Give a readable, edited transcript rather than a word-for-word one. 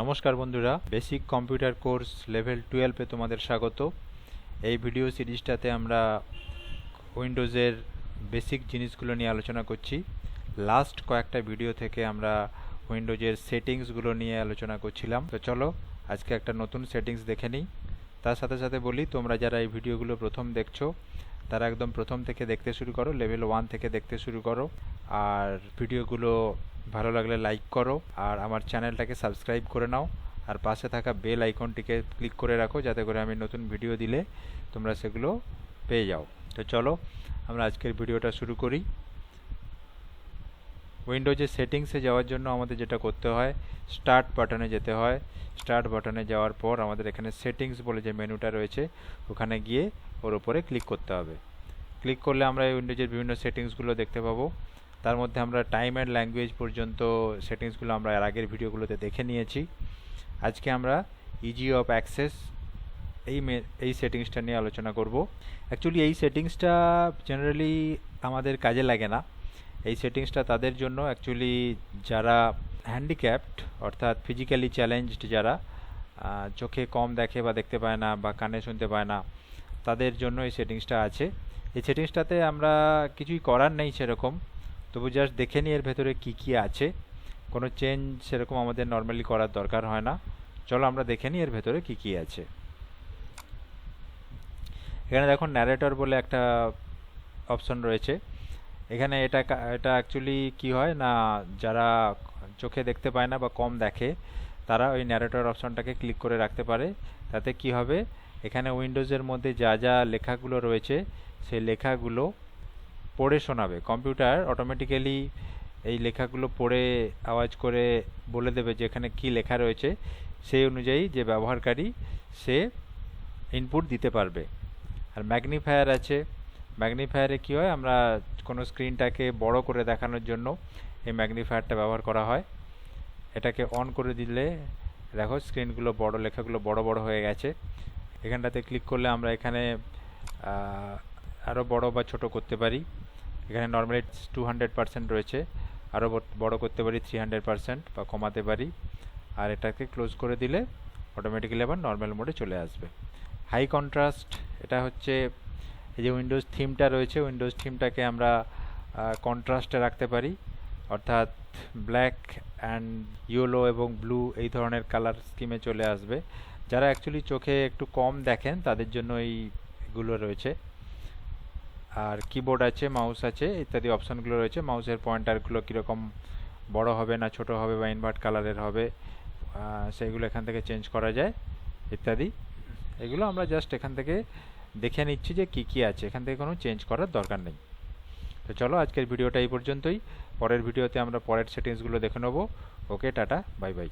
নমস্কার বন্ধুরা, basic computer course level 12 এ তোমাদের স্বাগত। এই ভিডিও সিরিজটাতে আমরা উইন্ডোজের বেসিক জিনিসগুলো নিয়ে আলোচনা করছি। লাস্ট কয়েকটা ভিডিও থেকে আমরা উইন্ডোজের সেটিংসগুলো নিয়ে আলোচনা করছিলাম। তো চলো আজকে একটা নতুন সেটিংস দেখে নিই। তার সাথে সাথে বলি, তোমরা যারা এই ভিডিওগুলো প্রথম দেখছো তারা একদম প্রথম থেকে দেখতে শুরু করো, লেভেল 1 থেকে দেখতে শুরু করো। আর ভিডিওগুলো ভালো লাগলে লাইক করো, আর আমার চ্যানেলটাকে সাবস্ক্রাইব করে নাও, আর পাশে থাকা বেল আইকনটিকে ক্লিক করে রাখো যাতে করে আমি নতুন ভিডিও দিলে তোমরা সেগুলো পেয়ে যাও। তো চলো আমরা আজকের ভিডিওটা শুরু করি। উইন্ডোজের সেটিংসে যাওয়ার জন্য আমাদের যেটা করতে হয়, স্টার্ট বাটনে যেতে হয়। স্টার্ট বাটনে যাওয়ার পর আমাদের এখানে সেটিংস বলে যে মেনুটা রয়েছে ওখানে গিয়ে ওর উপরে ক্লিক করতে হবে। ক্লিক করলে আমরা এই উইন্ডোজের বিভিন্ন সেটিংসগুলো দেখতে পাবো। তার মধ্যে আমরা টাইম অ্যান্ড ল্যাঙ্গুয়েজ পর্যন্ত সেটিংসগুলো আমরা এর আগের ভিডিওগুলোতে দেখে নিয়েছি। আজকে আমরা ইজি অফ অ্যাক্সেস এই সেটিংসটা নিয়ে আলোচনা করব। অ্যাকচুয়ালি এই সেটিংসটা জেনারেলি আমাদের কাজে লাগে না। এই সেটিংসটা তাদের জন্য অ্যাকচুয়ালি যারা হ্যান্ডিক্যাপড অর্থাৎ ফিজিক্যালি চ্যালেঞ্জড, যারা চোখে কম দেখে বা দেখতে পায় না বা কানে শুনতে পায় না, তাদের জন্য এই সেটিংসটা আছে। এই সেটিংসটাতে আমরা কিছুই করার নেই সেরকম, তবু জাস্ট দেখে নিই এর ভেতরে কী কী আছে। কোনো চেঞ্জ সেরকম আমাদের নর্মালি করার দরকার হয় না। চলো আমরা দেখে নিই এর ভেতরে কী কী আছে। এখানে দেখো ন্যারেটর বলে একটা অপশন রয়েছে। এখানে এটা অ্যাকচুয়ালি কি হয় না, যারা চোখে দেখতে পায় না বা কম দেখে তারা ওই ন্যারেটর অপশনটাকে ক্লিক করে রাখতে পারে। তাতে কি হবে, এখানে উইন্ডোজের মধ্যে যা যা লেখাগুলো রয়েছে সেই লেখাগুলো পড়ে শোনাবে। কম্পিউটার অটোমেটিক্যালি এই লেখাগুলো পড়ে আওয়াজ করে বলে দেবে যে এখানে কী লেখা রয়েছে, সেই অনুযায়ী যে ব্যবহারকারী সে ইনপুট দিতে পারবে। আর ম্যাগনিফায়ার আছে। ম্যাগনিফায়ারে কী হয়, আমরা কোনো স্ক্রিনটাকে বড় করে দেখানোর জন্য এই ম্যাগনিফায়ারটা ব্যবহার করা হয়। এটাকে অন করে দিলে দেখো স্ক্রিনগুলো বড়, লেখাগুলো বড় বড় হয়ে গেছে। এখানটাতে ক্লিক করলে আমরা এখানে আরও বড় বা ছোট করতে পারি। এখানে নর্মালি 200% রয়েছে, আরও বড় করতে পারি 300% বা কমাতে পারি। আর এটাকে ক্লোজ করে দিলে অটোমেটিক্যালি আবার নর্মাল মোডে চলে আসবে। হাই কন্ট্রাস্ট, এটা হচ্ছে এই যে উইন্ডোজ থিমটা রয়েছে, উইন্ডোজ থিমটাকে আমরা কন্ট্রাস্টে রাখতে পারি, অর্থাৎ ব্ল্যাক অ্যান্ড ইয়েলো এবং ব্লু এই ধরনের কালার স্কিমে চলে আসবে। যারা অ্যাকচুয়ালি চোখে একটু কম দেখেন তাদের জন্য এইগুলো রয়েছে। আর কিবোর্ড আছে, মাউস আছে, ইত্যাদি অপশানগুলো রয়েছে। মাউসের পয়েন্টারগুলো কীরকম বড় হবে না ছোট হবে বা ইনভার্ট কালারের হবে সেইগুলো এখান থেকে চেঞ্জ করা যায় ইত্যাদি। এগুলো আমরা জাস্ট এখান থেকে দেখে নিচ্ছি যে কী কী আছে, এখান থেকে কোনো চেঞ্জ করার দরকার নেই। তো চলো আজকের ভিডিওটা এই পর্যন্তই। পরের ভিডিওতে আমরা পরের সেটিংসগুলো দেখে নেবো। ওকে, টাটা, বাই বাই।